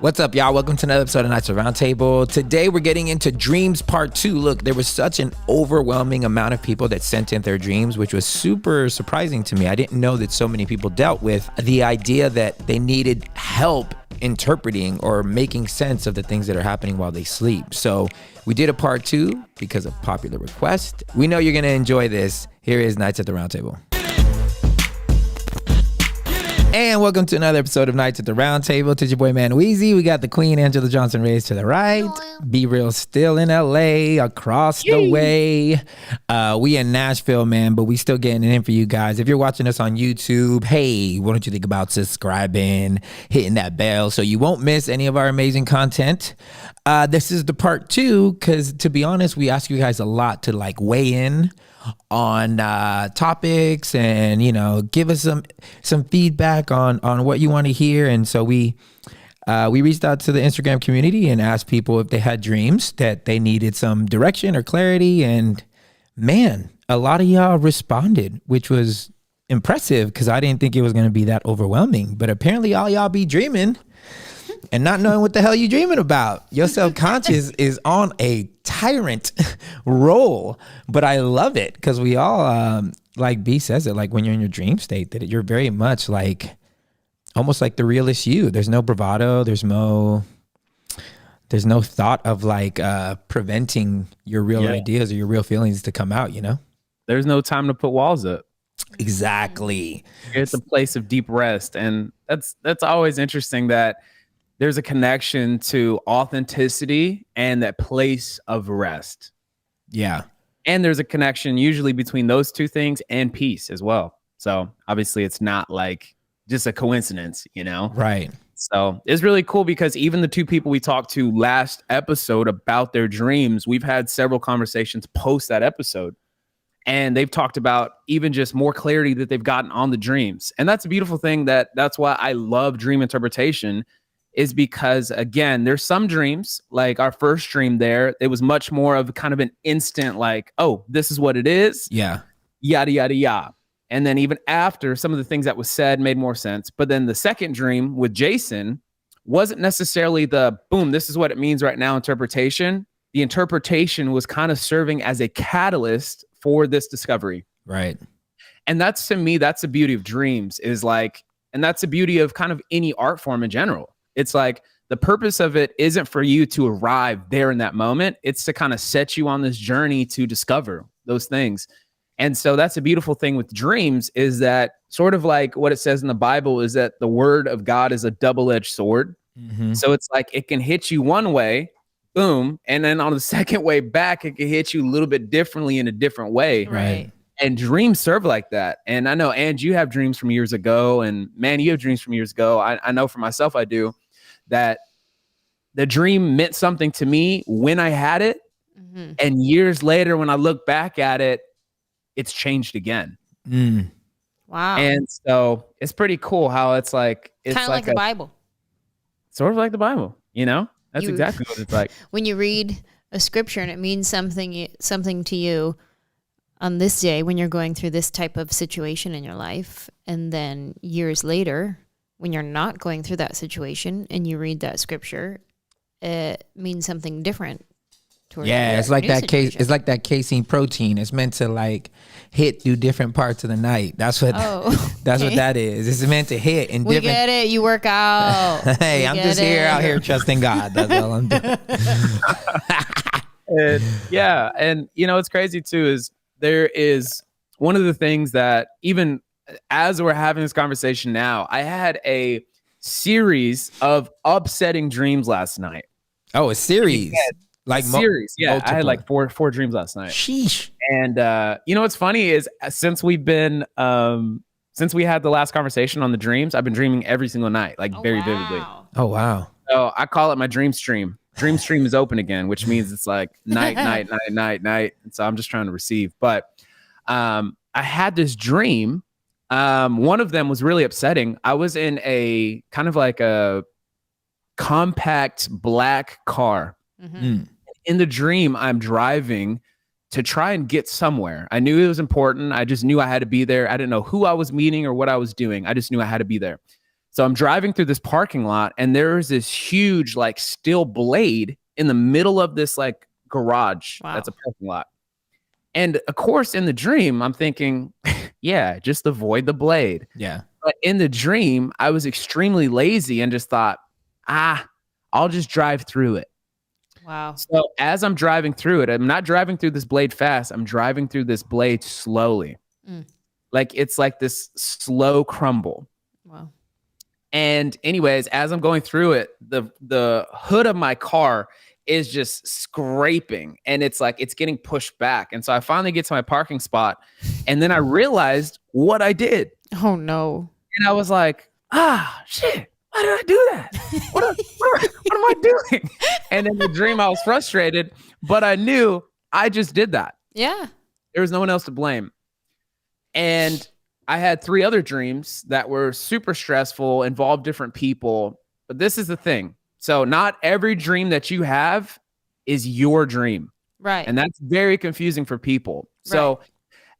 What's up, y'all? Welcome to another episode of Nights at the Roundtable. Today, we're getting into dreams part 2. Look, there was such an overwhelming amount of people that sent in their dreams, which was super surprising to me. I didn't know that so many people dealt with the idea that they needed help interpreting or making sense of the things that are happening while they sleep. So we did a part 2 because of popular request. We know you're going to enjoy this. Here is Nights at the Roundtable. And welcome to another episode of Nights at the Roundtable. To your boy MANWELL'S. We got the Queen, Angela Johnson Reyes to the right. Be Real still in LA, across the way. We in Nashville, man, but we still getting it in for you guys. If you're watching us on YouTube, hey, what don't you think about subscribing, hitting that bell so you won't miss any of our amazing content? This is the part 2 because, to be honest, we ask you guys a lot to like weigh in on topics and, you know, give us some feedback on what you want to hear. And so we reached out to the Instagram community and asked people if they had dreams that they needed some direction or clarity. And man, a lot of y'all responded, which was impressive because I didn't think it was going to be that overwhelming. But apparently all y'all be dreaming and not knowing what the hell you dreaming about. Your subconscious is on a tyrant roll, but I love it because we all, like B says it, like when you're in your dream state, that you're very much like, almost like the realest you. There's no bravado. There's no thought of like preventing your real ideas or your real feelings to come out, you know? There's no time to put walls up. Exactly. It's a place of deep rest. And that's always interesting that there's a connection to authenticity and that place of rest. Yeah. And there's a connection usually between those two things and peace as well. So obviously it's not like just a coincidence, you know? Right. So it's really cool because even the two people we talked to last episode about their dreams, we've had several conversations post that episode. And they've talked about even just more clarity that they've gotten on the dreams. And that's a beautiful thing. That's why I love dream interpretation, is because, again, there's some dreams, like our first dream there, it was much more of kind of an instant like, oh, this is what it is. Yeah. Yada, yada, yada. And then even after, some of the things that was said made more sense. But then the second dream with Jason wasn't necessarily the boom, this is what it means right now interpretation. The interpretation was kind of serving as a catalyst for this discovery. Right. And that's, to me, that's the beauty of dreams, is like, and that's the beauty of kind of any art form in general. It's like the purpose of it isn't for you to arrive there in that moment. It's to kind of set you on this journey to discover those things. And so that's a beautiful thing with dreams, is that sort of like what it says in the Bible is that the word of God is a double-edged sword. Mm-hmm. So it's like it can hit you one way, boom. And then on the second way back, it can hit you a little bit differently in a different way. Right. And dreams serve like that. And I know, Ange, you have dreams from years ago, and man, you have dreams from years ago. I know for myself, I do, that the dream meant something to me when I had it. Mm-hmm. And years later, when I look back at it, it's changed again. Mm. Wow. And so it's pretty cool how it's like, it's kind of like the Bible. Sort of like the Bible, you know? That's exactly what it's like. When you read a scripture and it means something to you on this day when you're going through this type of situation in your life, and then years later when you're not going through that situation and you read that scripture, it means something different. Yeah, it's like that case. It's like that casein protein. It's meant to like hit through different parts of the night. That's what. That's what that is. It's meant to hit in different. We get it. You work out. Hey, I'm just out here trusting God. That's all I'm doing. And you know what's crazy too is there is one of the things that even as we're having this conversation now, I had a series of upsetting dreams last night. Oh, a series. Like series, yeah. Multiple. I had like four dreams last night. Sheesh. And you know what's funny is since we had the last conversation on the dreams, I've been dreaming every single night, like very vividly. Oh wow. So I call it my dream stream. Dream stream is open again, which means it's like night. And so I'm just trying to receive. But I had this dream. One of them was really upsetting. I was in a kind of like a compact black car. Mm-hmm. In the dream, I'm driving to try and get somewhere. I knew it was important. I just knew I had to be there. I didn't know who I was meeting or what I was doing. I just knew I had to be there. So I'm driving through this parking lot, and there's this huge like steel blade in the middle of this like garage. Wow. That's a parking lot. And of course, in the dream, I'm thinking, yeah, just avoid the blade. Yeah. But in the dream, I was extremely lazy and just thought, I'll just drive through it. Wow. So as I'm driving through it, I'm not driving through this blade fast. I'm driving through this blade slowly. Like it's like this slow crumble. Wow. And anyways, as I'm going through it, the hood of my car is just scraping, and it's like it's getting pushed back. And so I finally get to my parking spot, and then I realized what I did. Oh no. And I was like, shit, why did I do that? What am I doing? And in the dream, I was frustrated, but I knew I just did that. Yeah. There was no one else to blame. And I had 3 other dreams that were super stressful, involved different people. But this is the thing. So not every dream that you have is your dream. Right. And that's very confusing for people. So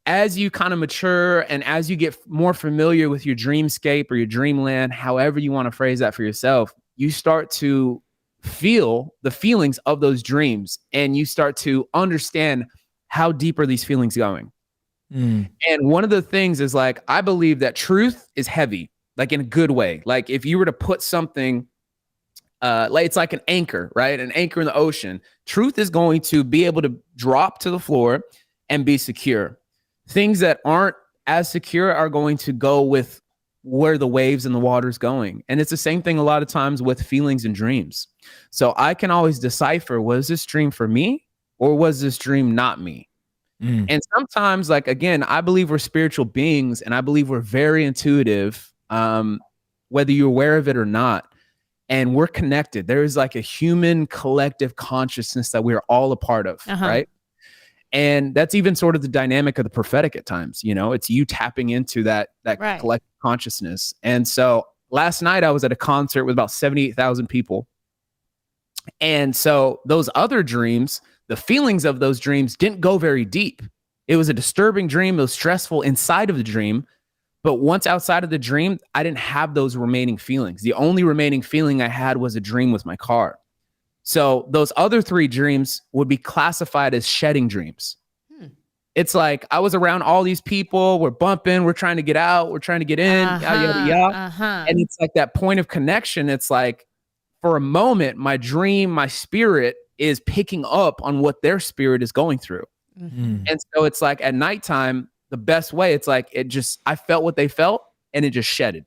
as you kind of mature and as you get more familiar with your dreamscape or your dreamland, however you want to phrase that for yourself, you start to feel the feelings of those dreams, and you start to understand how deep are these feelings going. And one of the things is like, I believe that truth is heavy, like in a good way. Like if you were to put something, like it's like an anchor, right? An anchor in the ocean. Truth is going to be able to drop to the floor and be secure. Things that aren't as secure are going to go with where the waves and the water is going. And it's the same thing a lot of times with feelings and dreams. So I can always decipher, was this dream for me or was this dream not me? And sometimes, like, again, I believe we're spiritual beings, and I believe we're very intuitive, whether you're aware of it or not. And we're connected. There is like a human collective consciousness that we're all a part of, right? And that's even sort of the dynamic of the prophetic at times. You know, it's you tapping into that collective consciousness. And so last night I was at a concert with about 78,000 people. And so those other dreams, the feelings of those dreams didn't go very deep. It was a disturbing dream. It was stressful inside of the dream. But once outside of the dream, I didn't have those remaining feelings. The only remaining feeling I had was a dream with my car. So those other 3 dreams would be classified as shedding dreams. It's like I was around all these people. We're bumping. We're trying to get out. We're trying to get in. Yada, yada. And it's like that point of connection. It's like for a moment, my dream, my spirit is picking up on what their spirit is going through. And so it's like at nighttime, the best way, it's like I felt what they felt and it just shedded.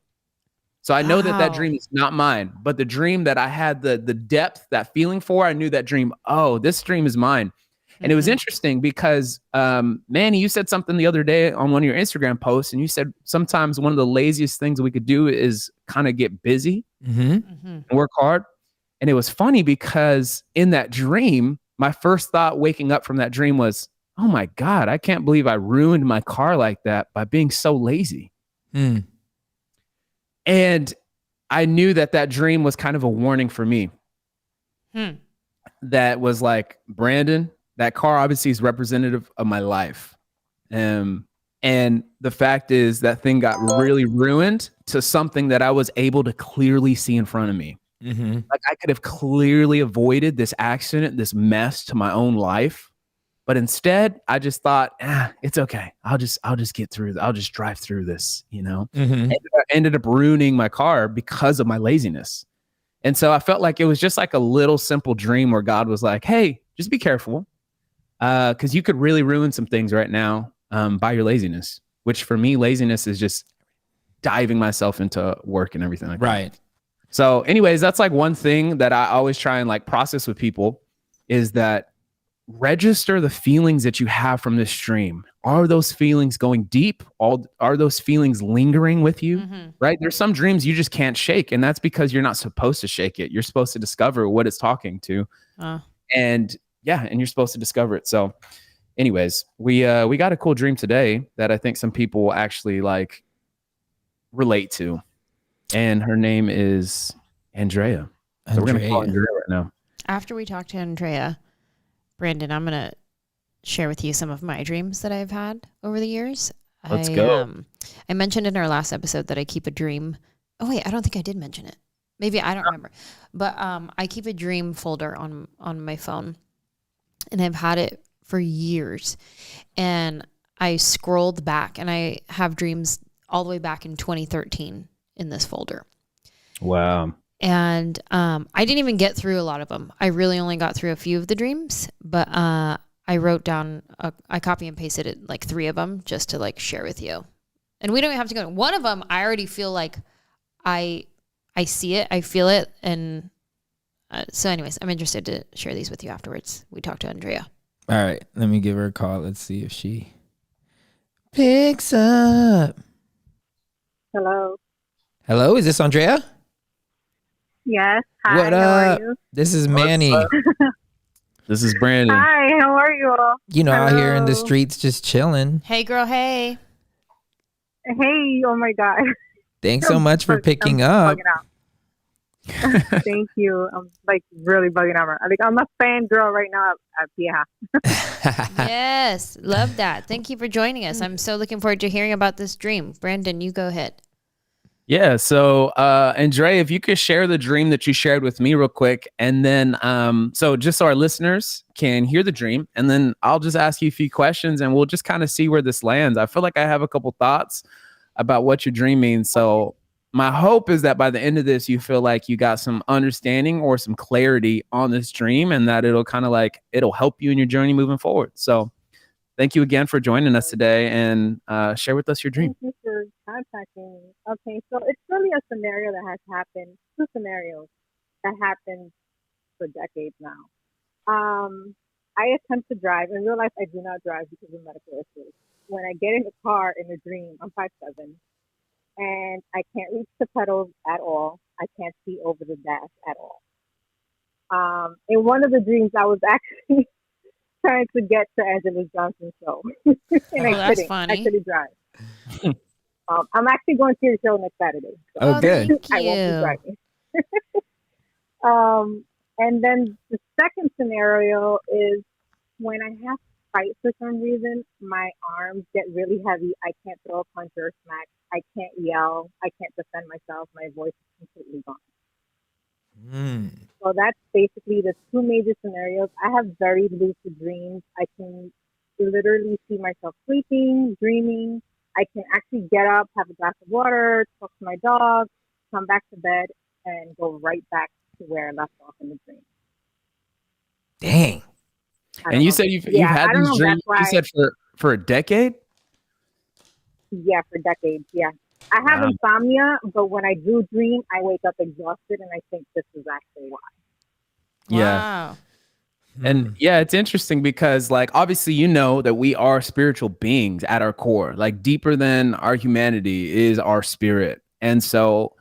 So I know that dream is not mine, but the dream that I had the depth, that feeling for, I knew that dream, this dream is mine. And it was interesting because, Manny, you said something the other day on one of your Instagram posts, and you said sometimes one of the laziest things we could do is kind of get busy and work hard. And it was funny because in that dream, my first thought waking up from that dream was, oh my God, I can't believe I ruined my car like that by being so lazy. And I knew that dream was kind of a warning for me. That was like, Brandon, that car obviously is representative of my life. And the fact is that thing got really ruined to something that I was able to clearly see in front of me. Like I could have clearly avoided this accident, this mess to my own life. But instead, I just thought, it's okay. I'll just get through. I'll just drive through this, you know. And I ended up ruining my car because of my laziness. And so I felt like it was just like a little simple dream where God was like, hey, just be careful. Because you could really ruin some things right now by your laziness, which for me, laziness is just diving myself into work and everything like that. Right. So anyways, that's like one thing that I always try and like process with people is that register the feelings that you have from this dream. Are those feelings going deep? Are those feelings lingering with you? Right? There's some dreams you just can't shake, and that's because you're not supposed to shake it. You're supposed to discover what it's talking to. And you're supposed to discover it. So anyways, we got a cool dream today that I think some people will actually like relate to. And her name is Andrea. So we're going to call Andrea right now. After we talk to Andrea, Brandon, I'm going to share with you some of my dreams that I've had over the years. Let's go. I mentioned in our last episode that I keep a dream Oh wait, I don't think I did mention it. Maybe I don't remember. But I keep a dream folder on my phone, and I've had it for years. And I scrolled back, and I have dreams all the way back in 2013 in this folder. Wow. And I didn't even get through a lot of them. I really only got through a few of the dreams, but I wrote down, I copy and pasted it, like 3 of them, just to like share with you. And we don't even have to go. One of them, I already feel like I see it, I feel it. And so anyways, I'm interested to share these with you afterwards. We talked to Andrea. All right, let me give her a call. Let's see if she picks up. Hello. Hello, is this Andrea? Yes. Hi. What How up? are you? This is Manny. This is Brandon. Hi. How are you all? You know, out here in the Hello. streets just chilling. Hey girl, hey. Hey. Oh my God. Thanks so much for picking I'm up. bugging out. Thank you. I'm like really bugging out. I think I'm a fangirl right now. Yeah. Yes, love that. Thank you for joining us. I'm so looking forward to hearing about this dream. Brandon, you go ahead. Yeah. So, Andrea, if you could share the dream that you shared with me real quick. And then, so just so our listeners can hear the dream, and then I'll just ask you a few questions and we'll just kind of see where this lands. I feel like I have a couple thoughts about what your dream means. So my hope is that by the end of this, you feel like you got some understanding or some clarity on this dream, and that it'll kind of like, it'll help you in your journey moving forward. So thank you again for joining us today, and share with us your dream. Thank you for contacting me. Okay. So it's really a scenario that has happened. 2 scenarios that happened for decades now. I attempt to drive. In real life, I do not drive because of medical issues. When I get in the car in a dream, I'm 5'7", and I can't reach the pedals at all. I can't see over the dash at all. In one of the dreams, I was actually trying to get to Angela Johnson's show, and Oh, I that's couldn't. funny. I couldn't drive. I'm actually going to your show next Saturday. So Oh, good. Thank I won't be you. driving. And then the second scenario is when I have to fight for some reason, my arms get really heavy. I can't throw a punch or a smack. I can't yell. I can't defend myself. My voice is completely gone. So that's basically the 2 major scenarios. I have very lucid dreams. I can literally see myself sleeping, dreaming. I can actually get up, have a glass of water, talk to my dog, come back to bed, and go right back to where I left off in the dream. Dang. And you said you've had I don't these know, dreams, that's you why- said for a decade? Yeah, for decades, yeah. I have Wow. insomnia, but when I do dream, I wake up exhausted, and I think this is actually why. Yeah. Wow. And yeah, it's interesting because like, obviously, you know that we are spiritual beings at our core, like deeper than our humanity is our spirit. And so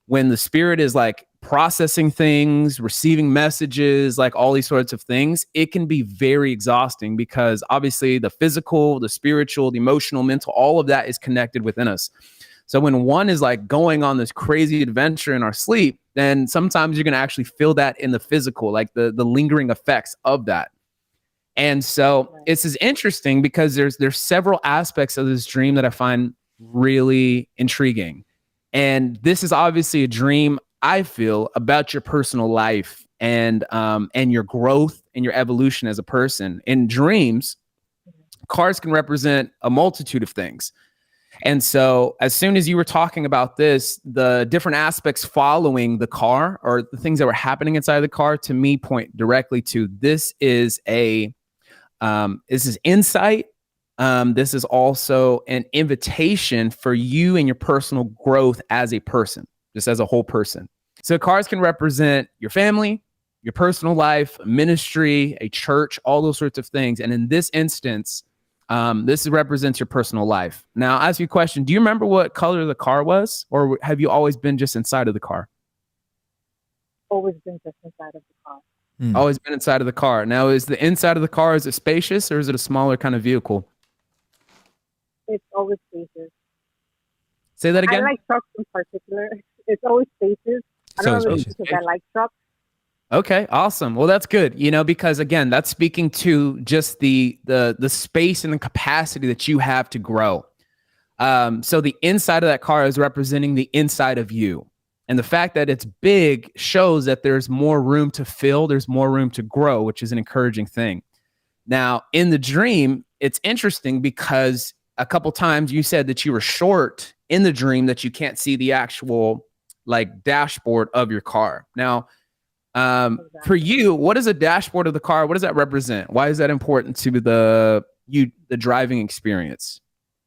when the spirit is like processing things, receiving messages, like all these sorts of things, it can be very exhausting because obviously the physical, the spiritual, the emotional, mental, all of that is connected within us. So when one is like going on this crazy adventure in our sleep, then sometimes you're going to actually feel that in the physical, like the lingering effects of that. And so this is interesting because there's several aspects of this dream that I find really intriguing. And this is obviously a dream, I feel, about your personal life and your growth and your evolution as a person. In dreams, cars can represent a multitude of things. And so as soon as you were talking about this, the different aspects following the car or the things that were happening inside the car to me point directly to this is insight. This is also an invitation for you and your personal growth as a person, just as a whole person. So cars can represent your family, your personal life, ministry, a church, all those sorts of things. And in this instance, this represents your personal life. Now, I'll ask you a question. Do you remember what color the car was, or have you always been just inside of the car? Always been just inside of the car. Always been inside of the car. Now, is the inside of the car, is it spacious or is it a smaller kind of vehicle? It's always spacious. Say that again. I like trucks in particular. It's always spacious. I don't know if it's because I like trucks. Okay, awesome. Well, that's good, because again, that's speaking to just the space and the capacity that you have to grow. So the inside of that car is representing the inside of you. And the fact that it's big shows that there's more room to fill, there's more room to grow, which is an encouraging thing. Now, in the dream, it's interesting because a couple times you said that you were short in the dream, that you can't see the actual like dashboard of your car. Now, for you, what is a dashboard of the car? What does that represent? Why is that important to the driving experience?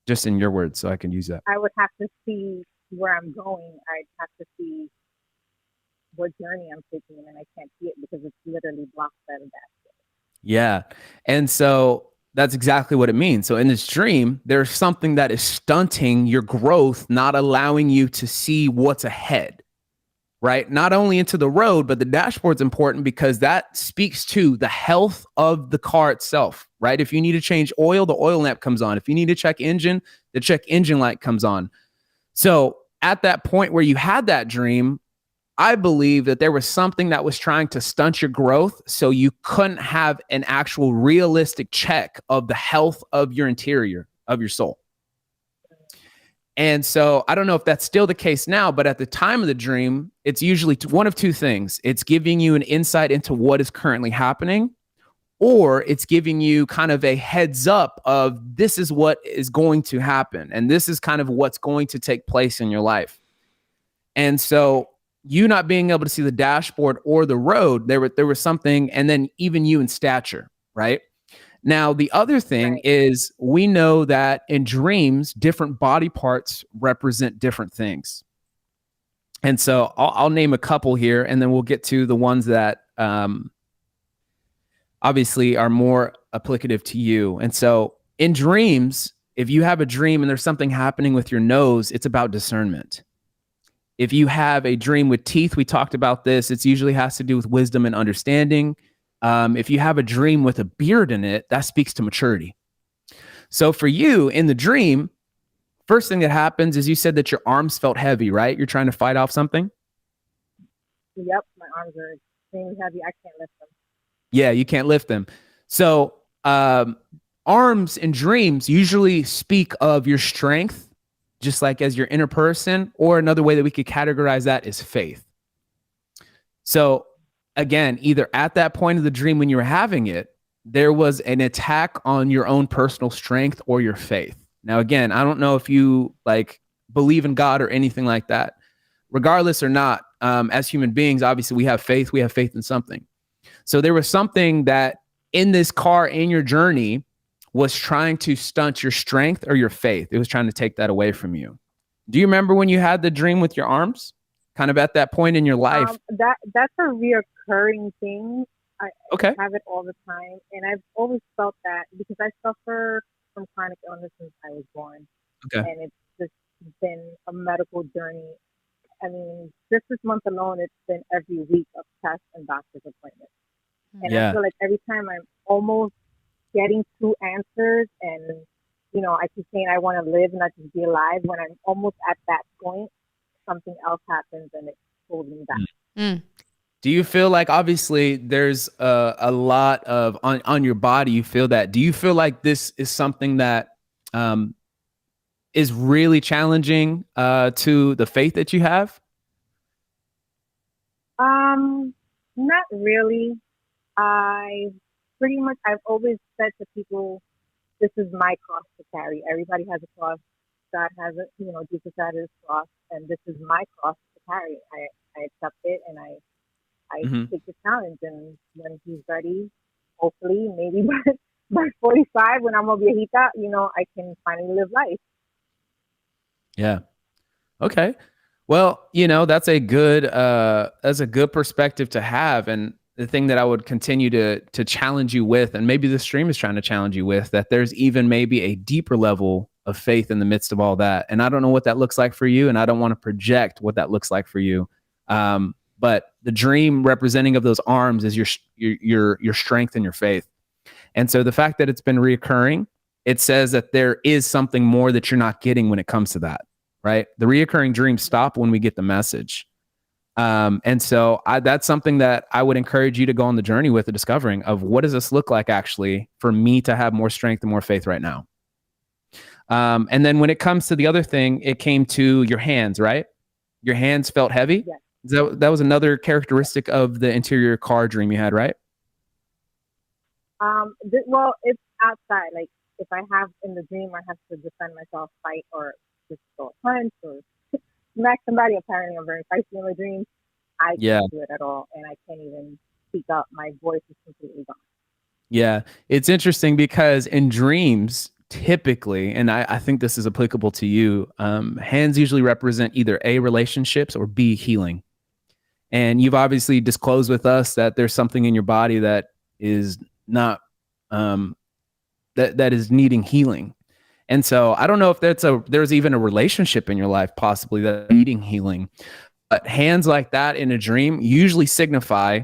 Just in your words, so I can use that. I would have to see where I'm going. I'd have to see what journey I'm taking, and I can't see it because it's literally blocked by the dashboard. Yeah. And so that's exactly what it means. So in this dream, there's something that is stunting your growth, not allowing you to see what's ahead, right? Not only into the road, but the dashboard's important because that speaks to the health of the car itself, right? If you need to change oil, the oil lamp comes on. If you need to check engine, the check engine light comes on. So at that point where you had that dream, I believe that there was something that was trying to stunt your growth, so you couldn't have an actual realistic check of the health of your interior, of your soul. And so I don't know if that's still the case now, but at the time of the dream, it's usually one of two things. It's giving you an insight into what is currently happening, or it's giving you kind of a heads up of this is what is going to happen. And this is kind of what's going to take place in your life. And so you not being able to see the dashboard or the road, there was something, and then even you in stature, right? Now, the other thing is we know that in dreams, different body parts represent different things. And so I'll name a couple here, and then we'll get to the ones that obviously are more applicative to you. And so in dreams, if you have a dream and there's something happening with your nose, it's about discernment. If you have a dream with teeth, we talked about this, it usually has to do with wisdom and understanding. If you have a dream with a beard in it, that speaks to maturity. So for you in the dream, first thing that happens is you said that your arms felt heavy, right? You're trying to fight off something? Yep, my arms are extremely heavy. I can't lift them. Yeah, you can't lift them. So arms in dreams usually speak of your strength, just like as your inner person, or another way that we could categorize that is faith. So again, either at that point of the dream when you were having it, there was an attack on your own personal strength or your faith. Now, again, I don't know if you like believe in God or anything like that. Regardless or not, as human beings, obviously we have faith in something. So there was something that in this car, in your journey, was trying to stunt your strength or your faith. It was trying to take that away from you. Do you remember when you had the dream with your arms? Kind of at that point in your life? That's a reoccurring thing. I have it all the time. And I've always felt that because I suffer from chronic illness since I was born. Okay. And it's just been a medical journey. I mean, just this month alone, it's been every week of tests and doctor's appointments. And I feel like every time I'm almost getting two answers and, you know, I keep saying I want to live and not just be alive. When I'm almost at that point, something else happens and it pulls me back. Mm. Do you feel like, obviously there's a lot of on your body, you feel that, do you feel like this is something that is really challenging to the faith that you have? Not really. I've always said to people, this is my cross to carry. Everybody has a cross. God has it, you know, Jesus had his cross, and this is my cross to carry. I accept it, and I take the challenge. And when he's ready, hopefully, maybe by 45, when I'm a viejita, you know, I can finally live life. Yeah. Okay. Well, you know, that's a good perspective to have. And the thing that I would continue to challenge you with, and maybe the stream is trying to challenge you with, that there's even maybe a deeper level of faith in the midst of all that. And I don't know what that looks like for you, and I don't want to project what that looks like for you. But the dream representing of those arms is your strength and your faith. And so the fact that it's been reoccurring, it says that there is something more that you're not getting when it comes to that, right? The reoccurring dreams stop when we get the message. And so that's something that I would encourage you to go on the journey with, the discovering of what does this look like actually for me to have more strength and more faith right now. And then when it comes to the other thing, it came to your hands, right? Your hands felt heavy. Yes. That was another characteristic of the interior car dream you had, right? Well, it's outside. Like if I have in the dream, I have to defend myself, fight, or just go punch or smack somebody. Apparently, I'm very feisty in my dreams. I can't do it at all, and I can't even speak up. My voice is completely gone. Yeah, it's interesting because in dreams, typically, and I think this is applicable to you, hands usually represent either A, relationships, or B, healing. And you've obviously disclosed with us that there's something in your body that is not that is needing healing. And so I don't know if there's even a relationship in your life possibly that needing healing. But hands like that in a dream usually signify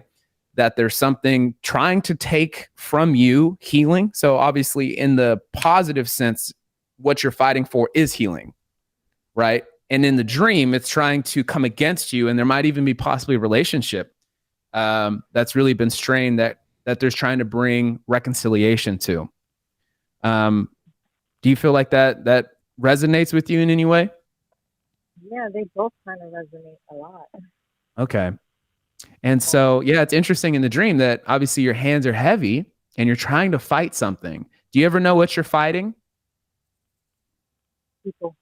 that there's something trying to take from you healing. So obviously in the positive sense, what you're fighting for is healing, right? And in the dream, it's trying to come against you. And there might even be possibly a relationship that's really been strained that there's trying to bring reconciliation to. Do you feel like that resonates with you in any way? Yeah, they both kind of resonate a lot. Okay. And so, yeah, it's interesting in the dream that obviously your hands are heavy and you're trying to fight something. Do you ever know what you're fighting? People.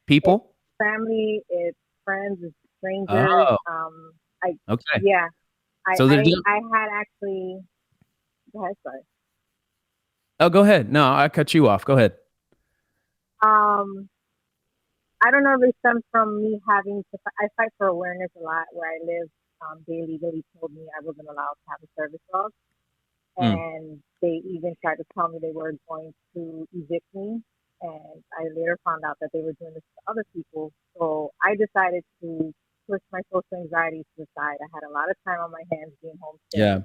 People? It's family, it's friends, it's strangers. Oh. Okay. Yeah. So I had actually. Go ahead, sorry. Oh, go ahead. No, I cut you off. Go ahead. I don't know if it stems from me having to. I fight for awareness a lot where I live. They legally told me I wasn't allowed to have a service dog, and they even tried to tell me they were going to evict me. And I later found out that they were doing this to other people. So I decided to push my social anxiety to the side. I had a lot of time on my hands being homesick. Yeah.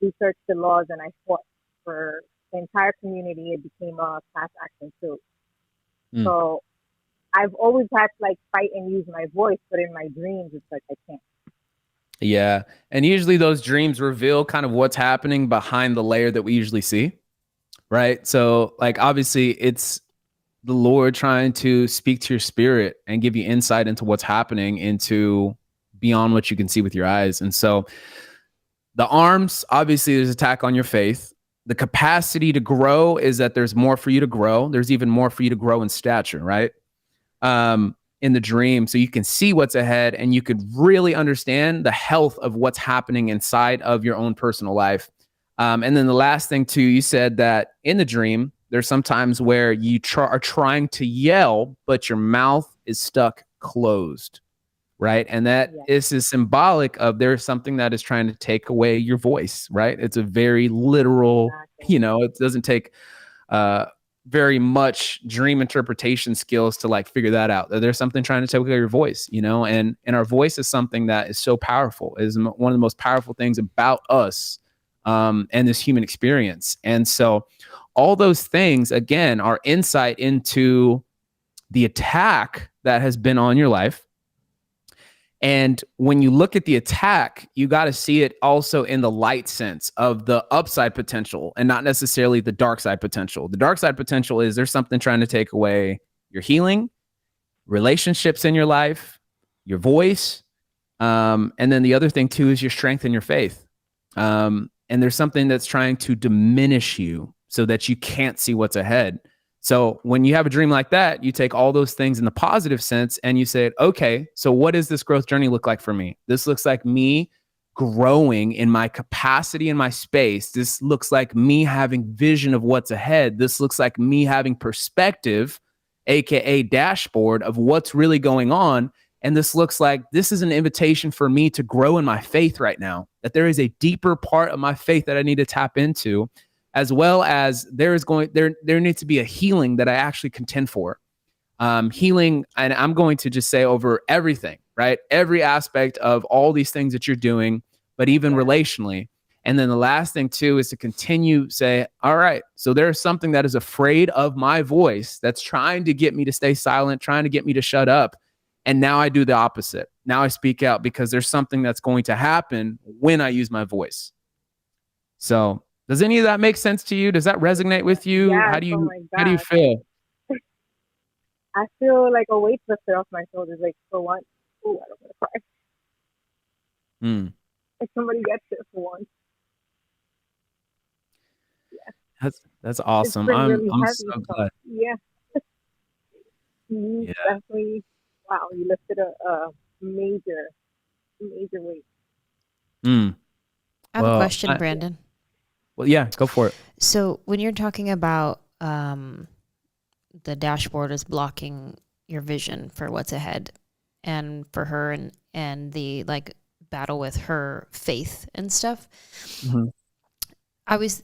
Researched the laws, and I fought for the entire community. It became a class action suit. So I've always had to like fight and use my voice, but in my dreams, it's like I can't. Yeah. And usually those dreams reveal kind of what's happening behind the layer that we usually see. Right. So like, obviously it's the Lord trying to speak to your spirit and give you insight into what's happening into beyond what you can see with your eyes. And so the arms, obviously there's attack on your faith. The capacity to grow is that there's more for you to grow. There's even more for you to grow in stature, right? In the dream. So you can see what's ahead and you could really understand the health of what's happening inside of your own personal life. And then the last thing too, you said that in the dream, there's sometimes where you are trying to yell, but your mouth is stuck closed, right? And that is symbolic of there's something that is trying to take away your voice, right? It's a very literal, it doesn't take very much dream interpretation skills to like figure that out. There's something trying to take away your voice, and our voice is something that is so powerful. It is one of the most powerful things about us and this human experience. And so all those things, again, are insight into the attack that has been on your life. And when you look at the attack, you got to see it also in the light sense of the upside potential and not necessarily the dark side potential. The dark side potential is there's something trying to take away your healing, relationships in your life, your voice. And then the other thing too is your strength and your faith. And there's something that's trying to diminish you so that you can't see what's ahead. So when you have a dream like that, you take all those things in the positive sense and you say, okay, so what does this growth journey look like for me? This looks like me growing in my capacity in my space. This looks like me having vision of what's ahead. This looks like me having perspective, AKA dashboard of what's really going on. And this looks like this is an invitation for me to grow in my faith right now, that there is a deeper part of my faith that I need to tap into, as well as there needs to be a healing that I actually contend for. Healing, and I'm going to just say over everything, right? Every aspect of all these things that you're doing, but even relationally. And then the last thing too is to continue say, all right, so there's something that is afraid of my voice that's trying to get me to stay silent, trying to get me to shut up. And now I do the opposite. Now I speak out because there's something that's going to happen when I use my voice. So Does any of that make sense to you? Does that resonate with you? Yes, How do you oh my how do you gosh. feel? I feel like a weight lifted off my shoulders. Like for once, oh, I don't want to cry. Mm. Like somebody gets it for once. That's awesome. It's been I'm really heavy. so So, glad. yeah, you Yeah. definitely. Wow, you lifted a major weight. Mm. I have a Well, question, Brandon. Well, yeah, go for it. So when you're talking about the dashboard is blocking your vision for what's ahead, and for her and the like battle with her faith and stuff, Mhm. I was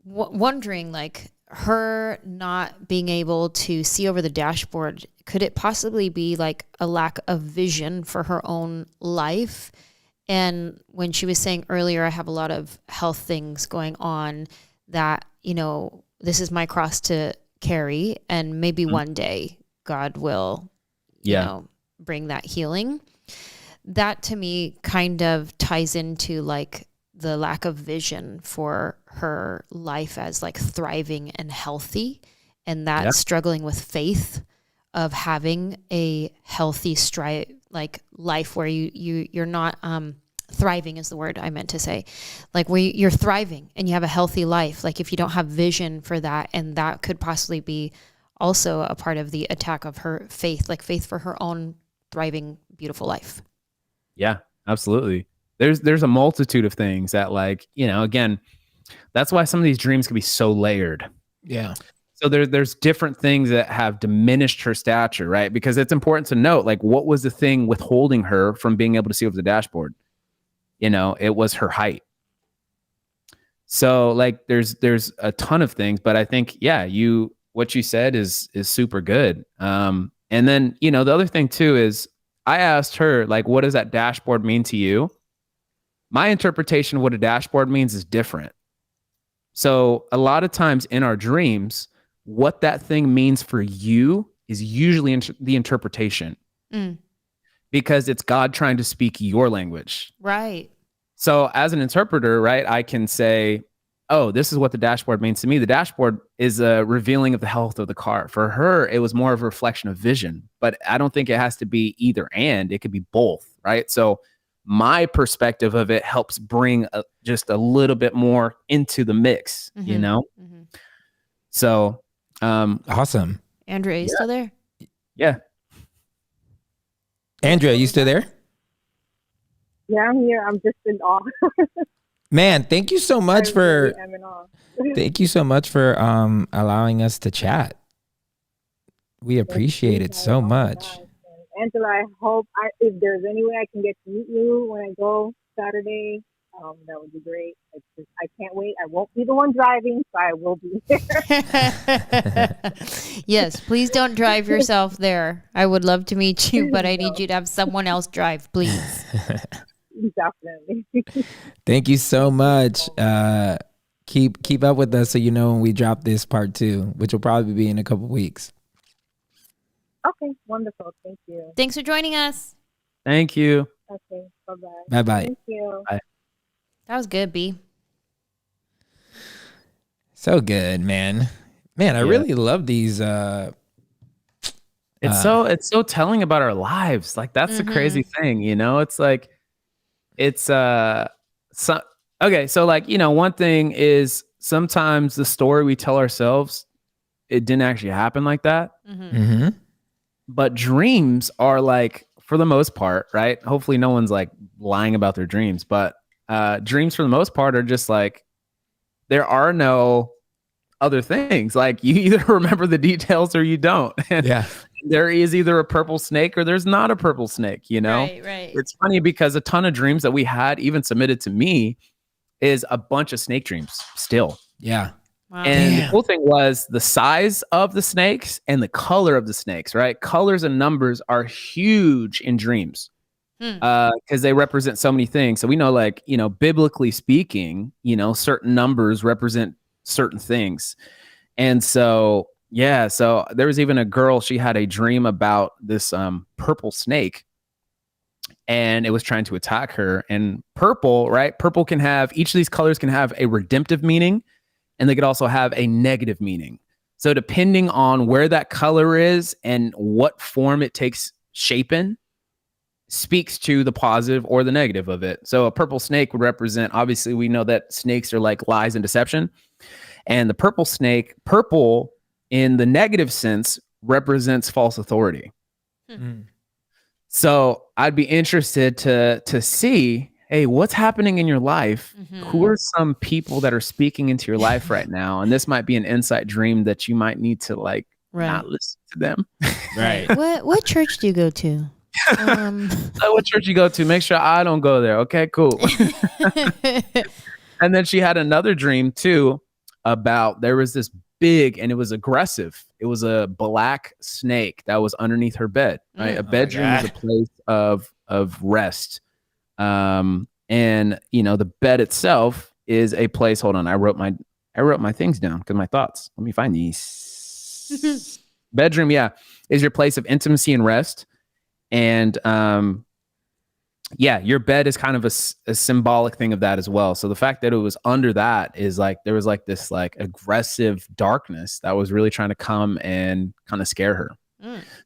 wondering, like, her not being able to see over the dashboard, could it possibly be like a lack of vision for her own life? And when she was saying earlier, I have a lot of health things going on that, you know, this is my cross to carry, and maybe one day God will, you know, bring that healing. That to me kind of ties into like the lack of vision for her life as like thriving and healthy, and that struggling with faith of having a healthy like life where you're not thriving is the word I meant to say, like where you're thriving and you have a healthy life. Like if you don't have vision for that, and that could possibly be also a part of the attack of her faith, like faith for her own thriving, beautiful life. Yeah, absolutely. There's a multitude of things that, like, you know, again, that's why some of these dreams can be so layered. Yeah. So there's different things that have diminished her stature, right? Because it's important to note, like, what was the thing withholding her from being able to see over the dashboard? You know, it was her height. So like there's a ton of things, but I think, yeah, what you said is super good. And then, you know, the other thing too is I asked her, like, what does that dashboard mean to you? My interpretation of what a dashboard means is different. So a lot of times in our dreams, what that thing means for you is usually the interpretation, because it's God trying to speak your language. Right. So as an interpreter, right, I can say, oh, this is what the dashboard means to me. The dashboard is a revealing of the health of the car. For her, it was more of a reflection of vision, but I don't think it has to be either and. It could be both, right? So my perspective of it helps bring just a little bit more into the mix, you know? So Awesome. Andrea, you still there? Yeah. Andrea, you still there? Yeah, I'm here. I'm just in awe. Man, thank you so much for I'm in awe. thank you so much for allowing us to chat. We appreciate it so much. Angela, I hope if there's any way I can get to meet you when I go Saturday, that would be great. I can't wait. I won't be the one driving, so I will be there. Yes, please don't drive yourself there. I would love to meet you, but I need you to have someone else drive, please. Definitely. Thank you so much. Keep up with us so you know when we drop this part 2, which will probably be in a couple weeks. Okay, wonderful. Thank you. Thanks for joining us. Thank you. Okay, bye-bye. Bye-bye. Thank you. Bye. That was good, B. So good, man. Man, I really love these. It's so telling about our lives. Like that's the crazy thing, you know? It's like, it's okay. So like, you know, one thing is sometimes the story we tell ourselves, it didn't actually happen like that. But dreams are like, for the most part, right? Hopefully no one's like lying about their dreams, but dreams for the most part are just like, there are no other things. Like you either remember the details or you don't. And there is either a purple snake or there's not a purple snake, you know? Right. It's funny because a ton of dreams that we had even submitted to me is a bunch of snake dreams still. Yeah. Wow. And the cool thing was the size of the snakes and the color of the snakes, right? Colors and numbers are huge in dreams because they represent so many things. So we know, like, you know, biblically speaking, you know, certain numbers represent certain things. And so, yeah, so there was even a girl, she had a dream about this purple snake. and it was trying to attack her. And purple, right? Purple can have, each of these colors can have a redemptive meaning, and they could also have a negative meaning. So depending on where that color is and what form it takes shape in, speaks to the positive or the negative of it. So a purple snake would represent, obviously we know that snakes are like lies and deception. And the purple snake, purple in the negative sense, represents false authority. Mm. So I'd be interested to see, hey, what's happening in your life? Who are some people that are speaking into your life right now? And this might be an insight dream that you might need to like not listen to them. Right. What church do you go to? What church you go to? Make sure I don't go there. Okay, cool. And then she had another dream too about there was this big, and it was aggressive. It was a black snake that was underneath her bed. Right, a bedroom is a place of rest, and you know the bed itself is a place. Hold on, I wrote my things down because my thoughts. Let me find these. Bedroom, is your place of intimacy and rest. And your bed is kind of a symbolic thing of that as well. So the fact that it was under that is like there was like this like aggressive darkness that was really trying to come and kind of scare her.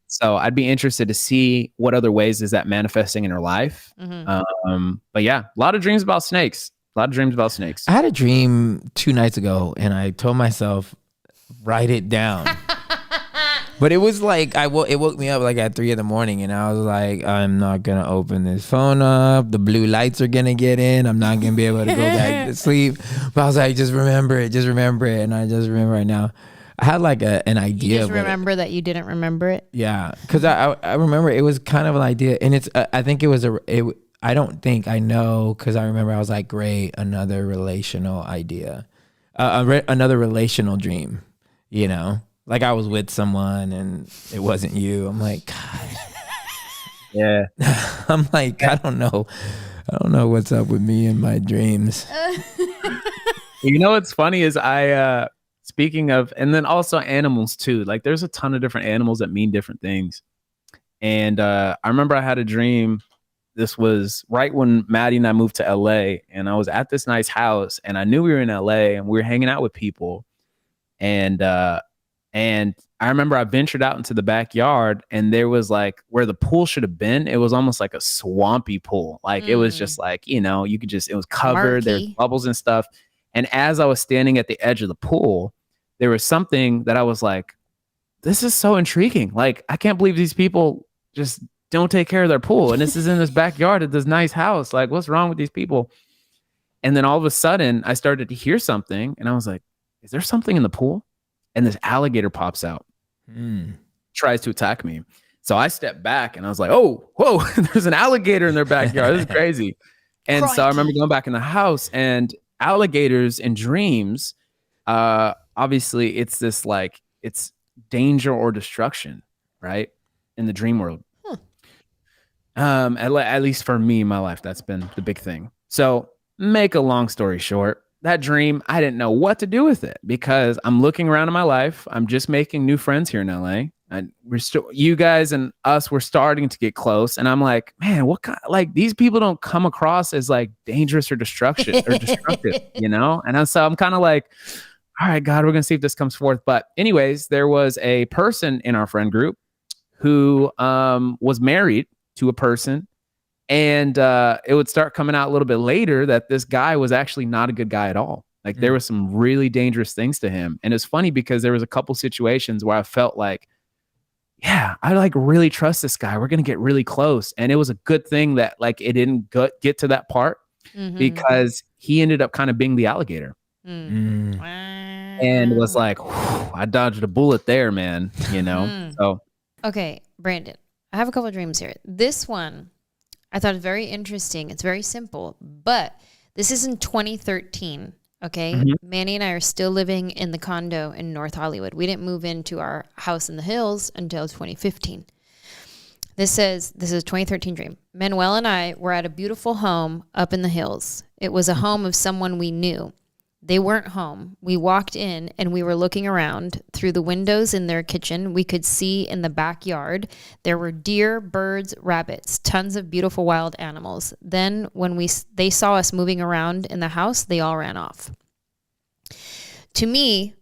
So I'd be interested to see what other ways is that manifesting in her life. But yeah, a lot of dreams about snakes. A lot of dreams about snakes. I had a dream 2 nights ago, and I told myself, write it down. But it was like it woke me up like at 3 a.m, and I was like, I'm not gonna open this phone up. The blue lights are gonna get in. I'm not gonna be able to go back to sleep. But I was like, just remember it, and I just remember right now. I had like an idea. You just remember that you didn't remember it. Yeah, because I remember it was kind of an idea, and it's I think it was I don't think I know because I remember I was like, great, another relational idea, another relational dream, you know. Like I was with someone and it wasn't you. I'm like, God. Yeah. I'm like, I don't know what's up with me and my dreams. You know what's funny is I speaking of, and then also animals too. Like there's a ton of different animals that mean different things. And I remember I had a dream. This was right when Maddie and I moved to LA, and I was at this nice house, and I knew we were in LA and we were hanging out with people. And I remember I ventured out into the backyard, and there was like where the pool should have been. It was almost like a swampy pool. Like it was just like, you know, you could just, it was covered. There's bubbles and stuff. And as I was standing at the edge of the pool, there was something that I was like, this is so intriguing. Like, I can't believe these people just don't take care of their pool. And this is in this backyard at this nice house. Like, what's wrong with these people? And then all of a sudden I started to hear something, and I was like, is there something in the pool? And this alligator pops out, tries to attack me. So I stepped back and I was like, oh, whoa, there's an alligator in their backyard. This is crazy. And so I remember going back in the house, and alligators in dreams, obviously it's this like, it's danger or destruction, right? In the dream world. At least for me in my life, that's been the big thing. So make a long story short, that dream, I didn't know what to do with it because I'm looking around in my life. I'm just making new friends here in LA. And you guys and us, we're starting to get close. And I'm like, man, what kind, like these people don't come across as like dangerous or destructive, you know? And so I'm kind of like, all right, God, we're going to see if this comes forth. But anyways, there was a person in our friend group who was married to a person. And it would start coming out a little bit later that this guy was actually not a good guy at all. Like there was some really dangerous things to him. And it's funny because there was a couple situations where I felt like, yeah, I like really trust this guy. We're going to get really close. And it was a good thing that like it didn't get to that part because he ended up kind of being the alligator. And was like, I dodged a bullet there, man. You know? So okay, Brandon, I have a couple of dreams here. This one I thought it was very interesting. It's very simple, but this is in 2013. Okay. Manny and I are still living in the condo in North Hollywood. We didn't move into our house in the hills until 2015. This is a 2013 dream. Manuel and I were at a beautiful home up in the hills. It was a home of someone we knew. They weren't home. We walked in and we were looking around through the windows in their kitchen. We could see in the backyard, there were deer, birds, rabbits, tons of beautiful wild animals. Then when they saw us moving around in the house, they all ran off. To me,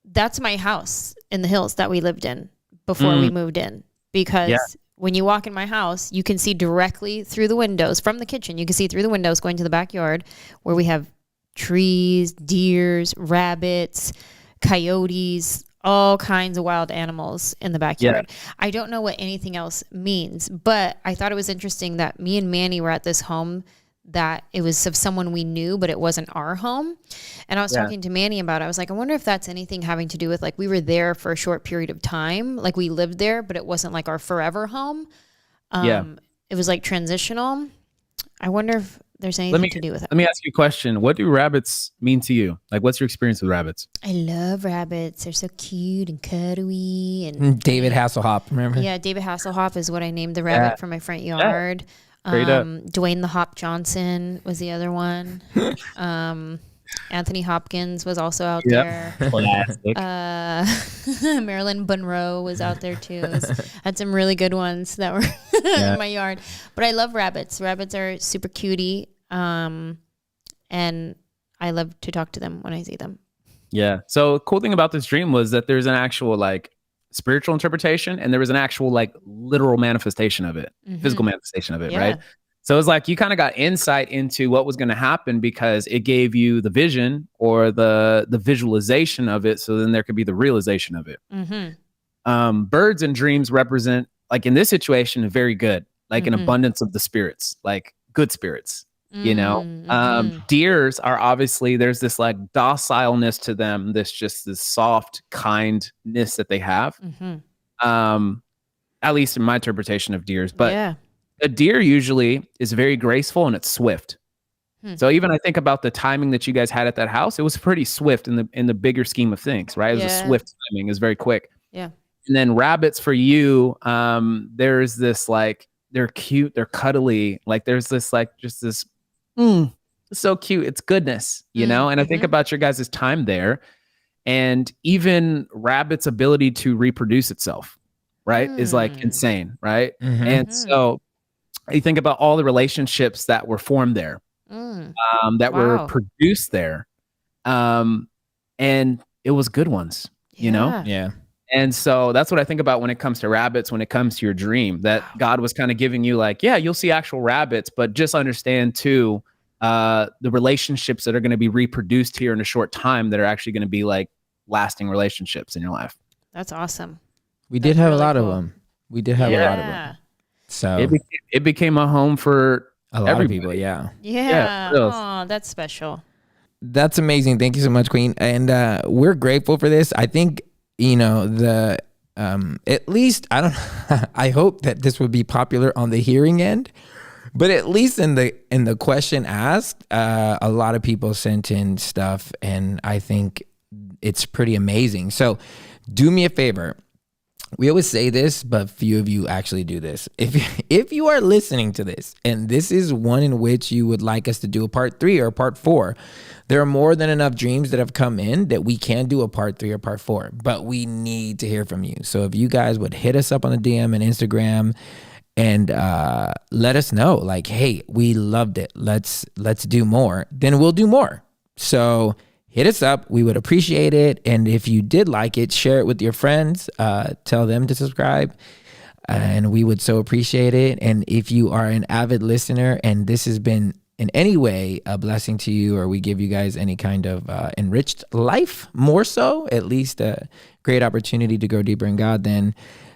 that's my house in the hills that we lived in before we moved in. Because when you walk in my house, you can see directly through the windows from the kitchen. You can see through the windows going to the backyard where we have trees, deers, rabbits, coyotes, all kinds of wild animals in the backyard. Yeah. I don't know what anything else means, but I thought it was interesting that me and Manny were at this home that it was of someone we knew, but it wasn't our home. And I was talking to Manny about it. I was like, I wonder if that's anything having to do with like we were there for a short period of time. Like we lived there, but it wasn't like our forever home. It was like transitional. I wonder if there's anything to do with it. Let me ask you a question. What do rabbits mean to you? Like, what's your experience with rabbits? I love rabbits. They're so cute and cuddly. And David Hasselhoff, remember? Yeah, David Hasselhoff is what I named the rabbit from my front yard. Dwayne the Hop Johnson was the other one. Anthony Hopkins was also out there. Classic. Marilyn Monroe was out there too. Had some really good ones that were in my yard. But I love rabbits. Rabbits are super cutie. And I love to talk to them when I see them. Yeah. So cool thing about this dream was that there's an actual like spiritual interpretation and there was an actual like literal manifestation of it, physical manifestation of it, right? So it was like you kind of got insight into what was going to happen because it gave you the vision or the visualization of it. So then there could be the realization of it. Birds and dreams represent, like in this situation, very good, like an abundance of the spirits, like good spirits, you know. Deers are obviously, there's this like docileness to them, this soft kindness that they have. At least in my interpretation of deers. But a deer usually is very graceful and it's swift. So even I think about the timing that you guys had at that house, it was pretty swift in the bigger scheme of things, right? It was a swift timing, it was very quick. Yeah. And then rabbits for you, there's this like, they're cute, they're cuddly, like there's this like just this, it's so cute, it's goodness, you know? And I think about your guys' time there and even rabbit's ability to reproduce itself, right? Is like insane, right? And so you think about all the relationships that were formed there, that were produced there. And it was good ones, you know? Yeah. And so that's what I think about when it comes to rabbits, when it comes to your dream, that God was kind of giving you like, yeah, you'll see actual rabbits, but just understand too, the relationships that are going to be reproduced here in a short time that are actually going to be like lasting relationships in your life. That's awesome. We did have a lot of them. We did have a lot of them. So it became a home for a lot of people. Yeah. Oh, that's special. That's amazing. Thank you so much, Queen. And we're grateful for this. I think, you know, at least I hope that this would be popular on the hearing end, but at least in the question asked, a lot of people sent in stuff and I think it's pretty amazing. So do me a favor. We always say this, but few of you actually do this. If you are listening to this and this is one in which you would like us to do a part 3 or a part 4, there are more than enough dreams that have come in that we can do a part 3 or part 4, but we need to hear from you. So if you guys would hit us up on the DM and Instagram and let us know like, hey, we loved it. Let's do more. Then we'll do more. So hit us up. We would appreciate it. And if you did like it, share it with your friends. Tell them to subscribe. And we would so appreciate it. And if you are an avid listener and this has been in any way a blessing to you, or we give you guys any kind of enriched life, more so, at least a great opportunity to go deeper in God, then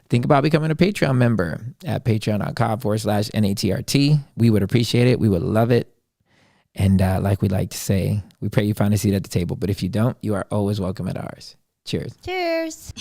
think about becoming a Patreon member at patreon.com/NATRT. We would appreciate it. We would love it. And like we like to say, we pray you find a seat at the table. But if you don't, you are always welcome at ours. Cheers. Cheers.